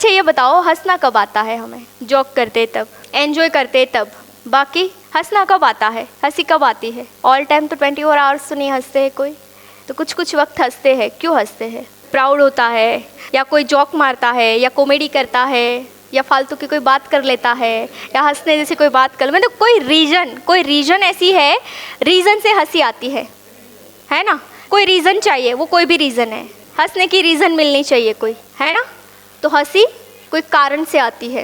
अच्छा ये बताओ, हंसना कब आता है हमें? जोक करते तब, एंजॉय करते तब, बाकी हंसना कब आता है? हंसी कब आती है? ऑल टाइम तो 24 आवर्स तो नहीं हंसते हैं कोई, तो कुछ कुछ वक्त हंसते हैं। क्यों हंसते हैं? प्राउड होता है, या कोई जोक मारता है, या कॉमेडी करता है, या फालतू की कोई बात कर लेता है, या हंसने जैसे कोई बात कर, मतलब कोई रीज़न ऐसी है, रीज़न से हंसी आती है ना? कोई रीज़न चाहिए, वो कोई भी रीज़न है, हंसने की रीज़न मिलनी चाहिए कोई, है ना? तो हंसी कोई कारण से आती है।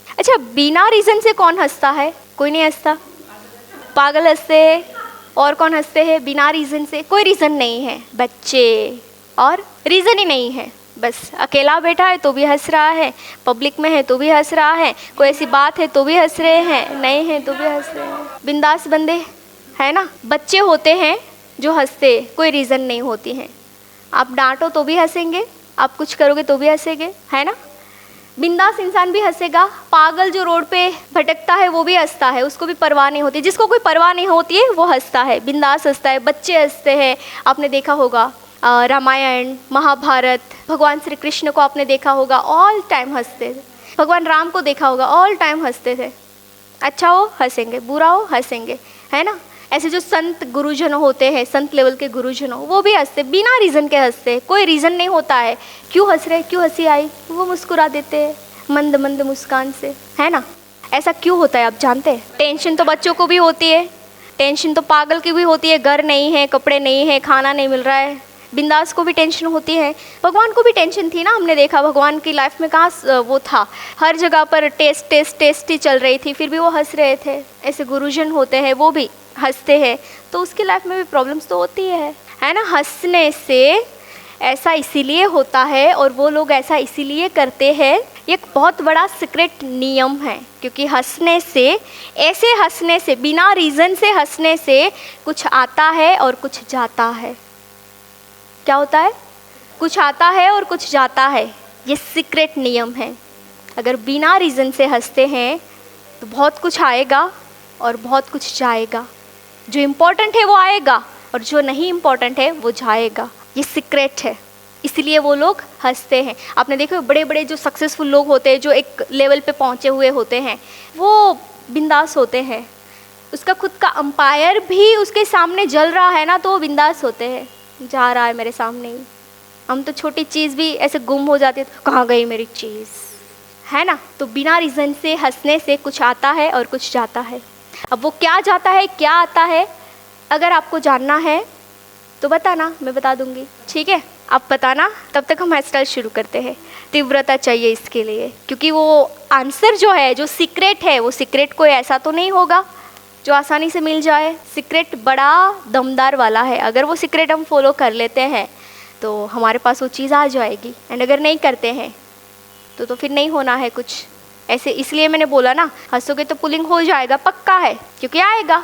अच्छा, बिना रीज़न से कौन हंसता है? कोई नहीं हंसता। पागल हंसते हैं। और कौन हंसते हैं बिना रीज़न से? कोई रीज़न नहीं है, बच्चे, और रीज़न ही नहीं है, बस अकेला बैठा है तो भी हंस रहा है, पब्लिक में है तो भी हंस रहा है, कोई ऐसी बात है तो भी हंस रहे हैं, नहीं है तो भी हंस रहे हैं। बिंदास बंदे, है ना? बच्चे होते हैं जो हंसते, कोई रीज़न नहीं होती है। आप डांटो तो भी हंसेंगे, आप कुछ करोगे तो भी हंसेंगे, है ना? बिंदास इंसान भी हंसेगा। पागल जो रोड पे भटकता है वो भी हंसता है, उसको भी परवाह नहीं होती। जिसको कोई परवाह नहीं होती है वो हंसता है, बिंदास हंसता है। बच्चे हंसते हैं, आपने देखा होगा रामायण, महाभारत, भगवान श्री कृष्ण को आपने देखा होगा, ऑल टाइम हंसते थे। भगवान राम को देखा होगा, ऑल टाइम हंसते थे। अच्छा हो हंसेंगे, बुरा हो हंसेंगे, है ना? ऐसे जो संत गुरुजन होते हैं, संत लेवल के गुरुजन हो, वो भी हंसते, बिना रीज़न के हंसते, कोई रीज़न नहीं होता है। क्यों हंस रहे, क्यों हंसी आई, वो मुस्कुरा देते हैं मंद मंद मुस्कान से, है ना? ऐसा क्यों होता है आप जानते हैं? टेंशन तो बच्चों को भी होती है, टेंशन तो पागल की भी होती है, घर नहीं है, कपड़े नहीं है, खाना नहीं मिल रहा है। बिंदास को भी टेंशन होती है, भगवान को भी टेंशन थी ना। हमने देखा भगवान की लाइफ में कहाँ वो था, हर जगह पर टेस्ट ही चल रही थी, फिर भी वो हंस रहे थे। ऐसे गुरुजन होते हैं, वो भी हंसते हैं, तो उसकी लाइफ में भी प्रॉब्लम्स तो होती है ना? हंसने से ऐसा इसीलिए होता है, और वो लोग ऐसा इसीलिए करते हैं, एक बहुत बड़ा सीक्रेट नियम है। क्योंकि हंसने से, ऐसे हंसने से, बिना रीज़न से हंसने से कुछ आता है और कुछ जाता है। क्या होता है? कुछ आता है और कुछ जाता है, ये सीक्रेट नियम है। अगर बिना रीज़न से हंसते हैं तो बहुत कुछ आएगा और बहुत कुछ जाएगा। जो इम्पोर्टेंट है वो आएगा और जो नहीं इम्पोर्टेंट है वो जाएगा। ये सीक्रेट है, इसलिए वो लोग हंसते हैं। आपने देखो बड़े बड़े जो सक्सेसफुल लोग होते हैं, जो एक लेवल पे पहुँचे हुए होते हैं, वो बिंदास होते हैं। उसका खुद का अंपायर भी उसके सामने जल रहा है ना, तो वो बिंदास होते हैं, जा रहा है मेरे सामने ही। हम तो छोटी चीज़ भी ऐसे गुम हो जाती है, तो कहाँ गई मेरी चीज़, है ना? तो बिना रीज़न से हंसने से कुछ आता है और कुछ जाता है। अब वो क्या जाता है, क्या आता है, अगर आपको जानना है तो बताना, मैं बता दूंगी, ठीक है? आप बताना, तब तक हम हेयर स्टाइल शुरू करते हैं। तीव्रता चाहिए इसके लिए, क्योंकि वो आंसर जो है, जो सीक्रेट है, वो सीक्रेट कोई ऐसा तो नहीं होगा जो आसानी से मिल जाए। सीक्रेट बड़ा दमदार वाला है। अगर वो सीक्रेट हम फॉलो कर लेते हैं तो हमारे पास वो चीज़ आ जाएगी, एंड अगर नहीं करते हैं तो फिर नहीं होना है कुछ ऐसे। इसलिए मैंने बोला ना, हंसोगे तो पुलिंग हो जाएगा, पक्का है, क्योंकि आएगा।